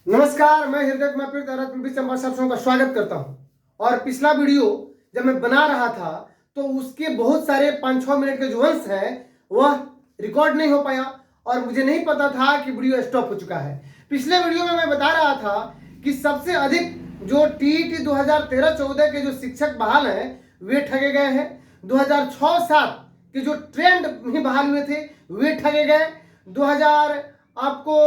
नमस्कार, मैं हृदय कुमार का स्वागत करता हूं। और पिछला वीडियो जब मैं बना रहा था तो उसके बहुत सारे 5-6 मिनट के जो अंश है वह रिकॉर्ड नहीं हो पाया और मुझे नहीं पता था कि वीडियो स्टॉप हो चुका है। पिछले वीडियो में मैं बता रहा था कि सबसे अधिक जो टीईटी 2013-14 के जो शिक्षक बहाल हैं वे ठगे गए हैं। 2006-7 के जो ट्रेंड में बहाल हुए थे वे ठगे गए। 2000 आपको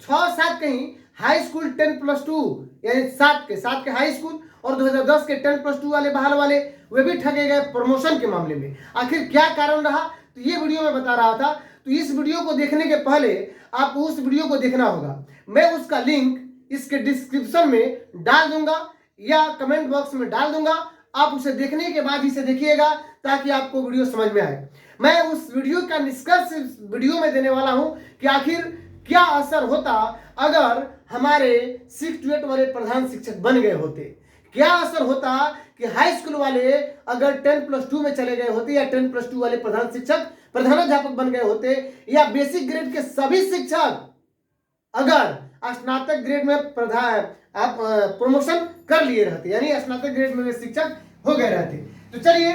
6-7 कहीं हाई स्कूल 10+2 यानी 7 के हाई स्कूल और 2010 के 10+2 वाले बहाल वाले वे भी ठगे गए प्रमोशन के मामले में। आखिर क्या कारण रहा तो ये वीडियो में बता रहा था। तो इस वीडियो को देखने के पहले आपको उस वीडियो को देखना होगा। मैं उसका लिंक इसके डिस्क्रिप्शन में डाल दूंगा या कमेंट बॉक्स में डाल दूंगा। आप उसे देखने के बाद इसे देखिएगा ताकि आपको वीडियो समझ में आए। मैं उस वीडियो का निष्कर्ष इस वीडियो में देने वाला हूं कि आखिर क्या असर होता अगर हमारे 6 to 8 वाले प्रधान शिक्षक बन गए होते। क्या असर होता कि हाई स्कूल वाले अगर 10+2 में चले गए होते या 10+2 वाले प्रधान शिक्षक प्रधानाध्यापक बन गए होते या बेसिक ग्रेड के सभी शिक्षक अगर स्नातक ग्रेड में प्रमोशन कर लिए रहते यानी स्नातक ग्रेड में वे शिक्षक हो गए रहते। तो चलिए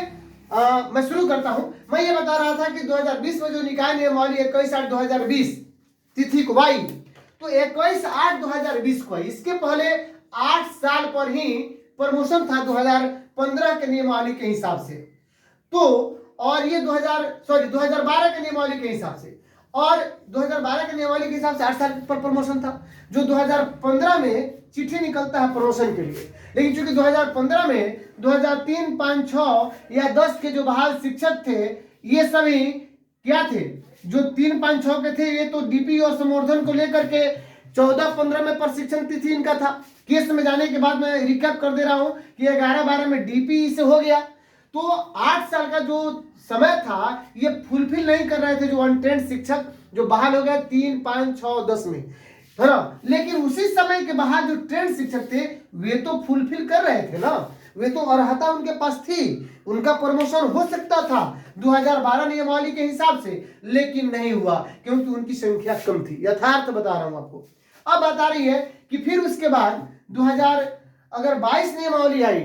मैं शुरू करता हूं। मैं ये बता रहा था कि 2020 में जो निकाय नियमावली 21/8/2020 तिथि को आई तो 21/8/2020 को आई। इसके पहले 8 साल पर ही प्रमोशन था 2015 के नियमावली के हिसाब से। तो और ये 2012 के नियमावली के हिसाब से और 2012 के नियमावली के हिसाब से 8 साल पर प्रमोशन था। जो 2015 में चिट्ठी निकलता है प्रमोशन के लिए, लेकिन चूंकि 2015 में 2003, 5, 6 या 10 के जो बहाल शिक्षक थे ये सभी क्या थे, जो 3, 5, 6 के थे ये तो डीपी और संवर्धन को लेकर के 14-15 में प्रशिक्षण तिथि इनका था। केस में जाने के बाद मैं रिकैप कर दे रहा हूं कि 11-12 में डीपी से हो गया। तो 8 साल का जो समय था ये फुलफिल नहीं कर रहे थे जो अनट्रेंड शिक्षक जो बहाल हो गए 3, 5, 6, 10 में, है ना। लेकिन उसी समय के बाद जो ट्रेंड शिक्षक थे वे तो फुलफिल कर रहे थे ना, वे तो अर्हता उनके पास थी, उनका प्रमोशन हो सकता था 2012 नियमावली के हिसाब से, लेकिन नहीं हुआ क्योंकि उनकी संख्या कम थी। यथार्थ बता रहा हूं आपको। अब बता रही है कि फिर उसके बाद 2022 नियमावली आई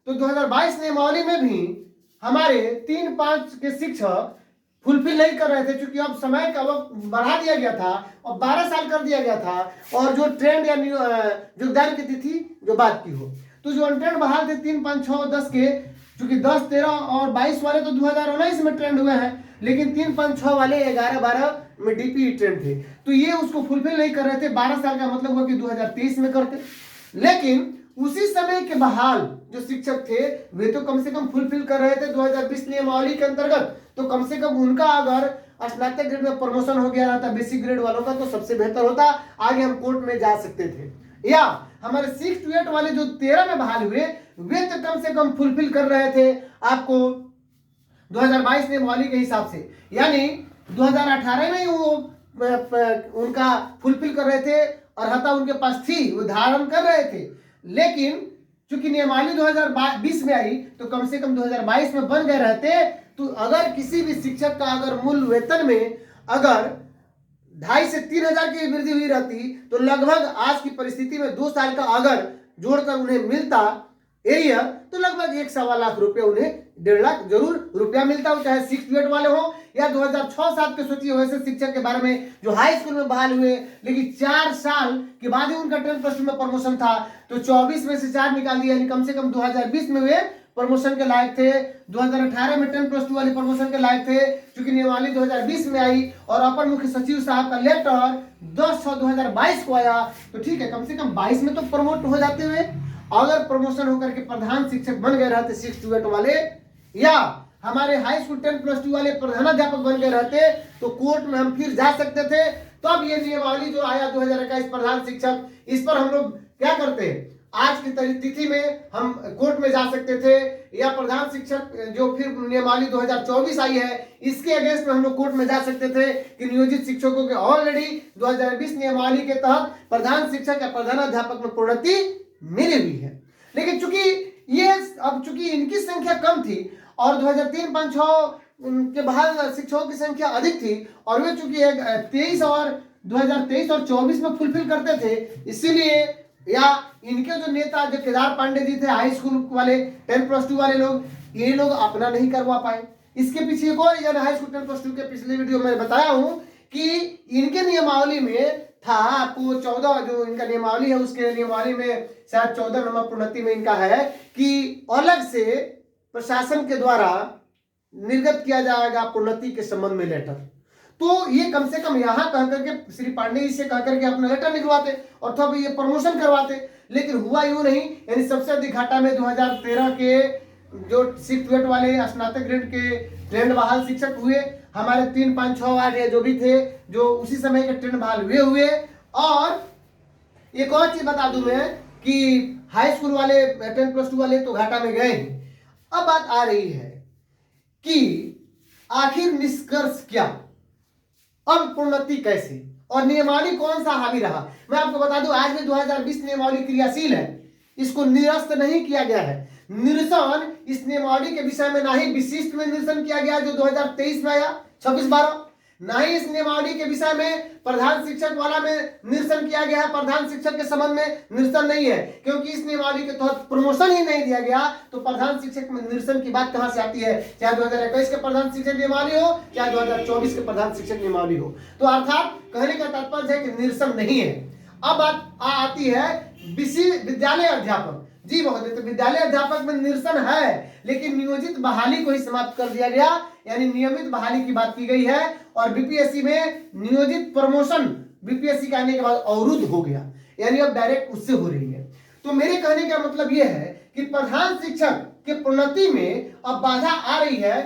तो 2022 नियमावली में भी हमारे 3-5 के शिक्षक फुलफिल नहीं कर रहे थे क्योंकि अब समय का वक्त बढ़ा दिया गया था और 12 साल कर दिया गया था और जो ट्रेंड या योगदान की तिथि जो बात की हो तो जो अनट्रेंड बहाल थे 3, 5, 6, 10 के, चूंकि 10, 13 और 22 वाले तो 2019 में ट्रेंड हुए हैं, लेकिन 3, 5, 6 वाले 11-12 में डीपी ट्रेंड थे तो ये उसको फुलफिल नहीं कर रहे थे। 12 साल का मतलब हुआ कि 2023 में करते। लेकिन उसी समय के बहाल जो शिक्षक थे वे तो कम से कम फुलफिल कर रहे थे 2020 नियमावली के अंतर्गत। तो कम से कम उनका अगर स्नातक ग्रेड में प्रमोशन हो गया रहता बेसिक ग्रेड वालों का तो सबसे बेहतर होता, आगे हम कोर्ट में जा सकते थे। या हमारे 6 to 8 वाले जो 13 में बहाल हुए वे तो कम से कम फुलफिल कर रहे थे आपको 2022 नियमावली के हिसाब से, यानी 2018 में ही वो उनका फुलफिल कर रहे थे, अर्हता उनके पास थी, वो धारण कर रहे थे। लेकिन चूंकि नियमावली 2020 में आई तो कम से कम 2022 में बन गए रहते। तो अगर किसी भी शिक्षक का अगर मूल वेतन में अगर 2,500 से 3,000 की वृद्धि हुई रहती तो लगभग आज की परिस्थिति में 2 साल का अगर जोड़कर उन्हें मिलता एरिया तो लगभग 1-1.25 लाख रुपए उन्हें 1.5 लाख जरूर रुपया मिलता हो, चाहे 6 to 8 वाले हो या 2006-7 के सोचिए वैसे शिक्षक के बारे में जो हाई स्कूल में बहाल हुए लेकिन 4 साल के बाद ही उनका 10+2 में प्रमोशन था तो 24 में से 4 निकाल दिया, यानी कम से कम 2020 में वे प्रमोशन के लायक थे। 2018 में 10+2 वाले प्रमोशन के लायक थे। चूंकि नियमावली 2020 में आई और अपर मुख्य सचिव साहब का लेटर 10/6/2022 को आया तो ठीक है, कम से कम 22 में तो प्रमोट हो जाते हुए अगर प्रमोशन होकर के प्रधान शिक्षक बन गए रहते 6 to 8 वाले या हमारे हाई स्कूल 10+2 वाले प्रधानाध्यापक बन गए रहते तो कोर्ट में हम फिर जा सकते थे। तो अब ये नियमावली जो आया 2021 प्रधान शिक्षक, इस पर हम लोग क्या करते हैं, आज की तिथि में हम कोर्ट में जा सकते थे या प्रधान शिक्षक जो फिर नियमावली 2024 आई है इसके अगेंस्ट में हम लोग कोर्ट में जा सकते थे कि नियोजित शिक्षकों के ऑलरेडी 2020 नियमावली के तहत प्रधान शिक्षक या प्रधानाध्यापक में प्रोन्नति मिली हुई है। लेकिन चूंकि इनकी संख्या कम थी और 2003, 5, 6 के बहाल शिक्षकों की संख्या अधिक थी और वे चूंकि 23 और 2023 और 24 में फुलफिल करते थे, इसीलिए या इनके जो नेता जो केदार पांडे जी थे, हाई स्कूल वाले 10+2 वाले लोग, ये लोग अपना नहीं करवा पाए। इसके पीछे एक और रीजन, हाई स्कूल 10+2 के पिछले वीडियो में बताया हूं कि इनके नियमावली में था, आपको 14 जो इनका नियमावली है उसके नियमावली में शायद 14 नंबर प्रोन्नति में इनका है कि अलग से प्रशासन के द्वारा निर्गत किया जाएगा प्रोन्नति के संबंध में लेटर। तो ये कम से कम यहाँ कह करके श्री पांडे जी से कह करके अपना लेटर निकलवाते और तब ये प्रमोशन करवाते, लेकिन हुआ यूं नहीं। यानी सबसे अधिक घाटा में 2013 के जो 6 वाले स्नातक ग्रेड के ट्रेंड बहाल शिक्षक हुए, हमारे 3, 5, 6 वाले जो भी थे जो उसी समय के ट्रेंड बहाल हुए। और एक और चीज बता दूं मैं कि हाई स्कूल वाले 10+2 वाले तो घाटा में गए। अब बात आ रही है कि आखिर निष्कर्ष क्या, अब प्रोन्नति कैसे और नियमावली कौन सा हावी रहा। मैं आपको बता दूं आज भी 2020 नियमावली क्रियाशील है, इसको निरस्त नहीं किया गया है। निरसन इस नियमावली के विषय में ना ही विशिष्ट में निरसन किया गया जो 2023 में आया 26/12, ना ही इस नियमावली के विषय में प्रधान शिक्षक वाला में निरसन किया गया है। प्रधान शिक्षक के संबंध में निरसन नहीं है, क्योंकि इस नियमावली के तहत प्रमोशन ही नहीं दिया गया, तो प्रधान शिक्षक में निरसन की बात कहां से आती है, चाहे 2021 के प्रधान शिक्षक नियमावली हो चाहे 2024 के प्रधान शिक्षक नियमावली हो। तो अर्थात कहने का तात्पर्य है कि निरसन नहीं है। अब बात आती है विद्यालय अध्यापक। जी महोदय, तो विद्यालय अध्यापक में निरसन है, लेकिन नियोजित बहाली को ही समाप्त कर दिया गया, यानी नियमित बहाली की बात की गई है। और बीपीएससी में नियोजित प्रमोशन बीपीएससी के आने के बाद अवरुद्ध हो गया, यानी अब डायरेक्ट उससे हो रही है। तो मेरे कहने का मतलब यह है कि प्रधान शिक्षक के प्रोन्नति में अब बाधा आ रही है,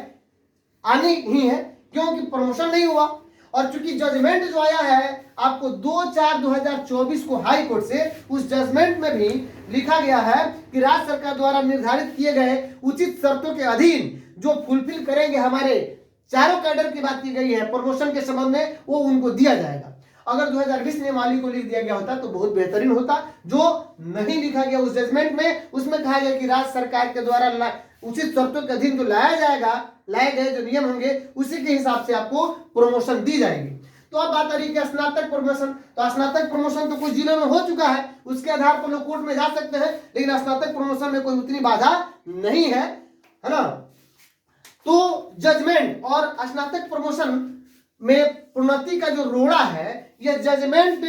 आनी ही है, क्योंकि प्रमोशन नहीं हुआ। और चूंकि जजमेंट जो आया है आपको 2/4/2024 को हाई कोर्ट से, उस जजमेंट में भी लिखा गया है कि राज्य सरकार द्वारा निर्धारित किए गए उचित शर्तों के अधीन जो फुलफिल करेंगे, हमारे चारों कैडर की बात की गई है प्रमोशन के संबंध में, वो उनको दिया जाएगा। अगर 2020 नियमावली को लिख दिया गया होता तो बहुत बेहतरीन होता, जो नहीं लिखा गया उस जजमेंट में। उसमें कहा गया कि राज्य सरकार के द्वारा उचित शर्तों के अधीन जो लाए गए जो नियम होंगे उसी के हिसाब से आपको प्रमोशन दी जाएगी। तो अब बात आ रही है स्नातक प्रमोशन। तो स्नातक प्रमोशन तो कुछ जिलों में हो चुका है, उसके आधार पर लोग कोर्ट में जा सकते हैं, लेकिन स्नातक प्रमोशन में कोई उतनी बाधा नहीं है ना। तो जजमेंट और स्नातक प्रमोशन में प्रोन्नति का जो रोड़ा है, यह जजमेंट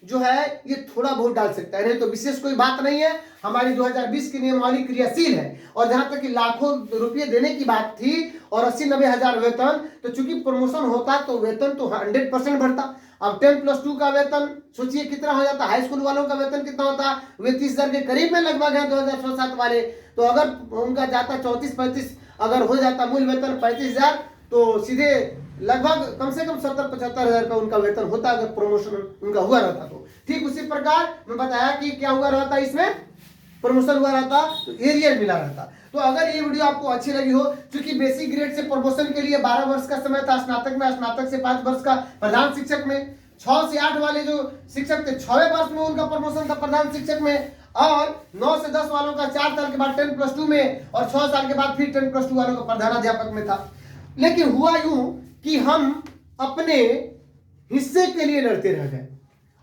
जो है ये थोड़ा बहुत डाल सकता है, नहीं तो विशेष कोई बात नहीं है। हमारी 2020 की नियमावली क्रियाशील है। और जहां तक कि लाखों रुपये देने की बात थी और 80-90 हजार वेतन, तो चूंकि प्रमोशन होता तो वेतन तो 100% बढ़ता। अब 10+2 का वेतन सोचिए कितना हो जाता, हाई स्कूल वालों का वेतन कितना होता, वे 30,000 के करीब में लगभग है 2006-07 वाले। तो अगर उनका जाता 34-35, अगर हो जाता मूल वेतन 35,000, तो सीधे लगभग कम से कम 70-75 हजार का उनका वेतन होता अगर प्रमोशन उनका हुआ रहता तो। ठीक उसी प्रकार मैं बताया कि क्या हुआ रहता, इसमें प्रमोशन हुआ रहता तो एरियर मिला रहता। तो अगर ये वीडियो आपको अच्छी लगी हो, क्योंकि बेसिक ग्रेड से प्रमोशन के लिए 12 वर्ष का समय था, स्नातक में, स्नातक से 5 वर्ष का, प्रधान शिक्षक में 6 से 8 वाले जो शिक्षक थे 6वें वर्ष में उनका प्रमोशन था प्रधान शिक्षक में, और 9 से 10 वालों का 4 साल के बाद 10+2 में, और 6 साल के बाद फिर 10+2 वालों का प्रधानाध्यापक में था। लेकिन हुआ यूं कि हम अपने हिस्से के लिए लड़ते रह गए,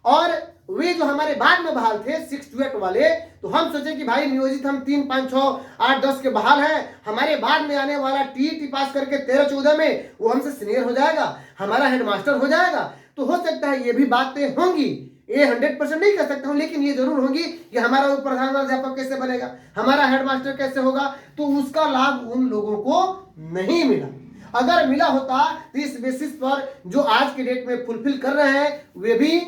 और वे जो हमारे बाद में बहाल थे 6 to 8 वाले, तो हम सोचे कि भाई नियोजित हम 3, 5, 6, 8, 10 के बहाल हैं, हमारे बाद में आने वाला टीईटी पास करके 13-14 में वो हमसे सीनियर हो जाएगा, हमारा हेडमास्टर हो जाएगा। तो हो सकता है ये भी बातें होंगी, ये 100% नहीं कह सकता हूं, लेकिन ये जरूर होंगी कि हमारा वो प्रधानाध्यापक कैसे बनेगा, हमारा हेडमास्टर कैसे होगा। तो उसका लाभ उन लोगों को नहीं मिला। अगर मिला होता तो इस बेसिस पर जो आज के डेट में फुलफिल कर रहे हैं वे भी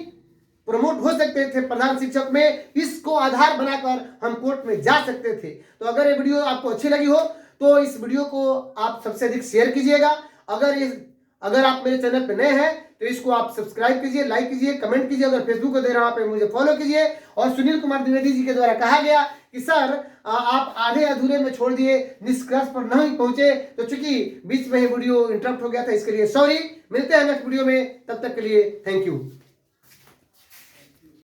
प्रमोट हो सकते थे प्रधान शिक्षक में, इसको आधार बनाकर हम कोर्ट में जा सकते थे। तो अगर ये वीडियो आपको अच्छी लगी हो तो इस वीडियो को आप सबसे अधिक शेयर कीजिएगा। अगर आप मेरे चैनल पे नए हैं तो इसको आप सब्सक्राइब कीजिए, लाइक कीजिए, कमेंट कीजिए। अगर फेसबुक को दे रहे हो पे मुझे फॉलो कीजिए। और सुनील कुमार द्विवेदी जी के द्वारा कहा गया कि सर आप आधे अधूरे में छोड़ दिए, निष्कर्ष पर नहीं पहुंचे, तो चूंकि बीच में ही वीडियो इंटरप्ट हो गया था, इसके लिए सॉरी। मिलते हैं नेक्स्ट वीडियो में, तब तक के लिए थैंक यू।